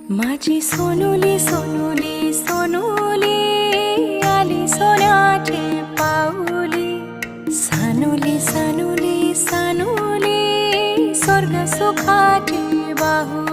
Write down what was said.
माझी सोनुली सोनुली सोनुली आली सोन्याची पाऊली। सानुली सानुली सानुली स्वर्ग सुखाची बाहुली।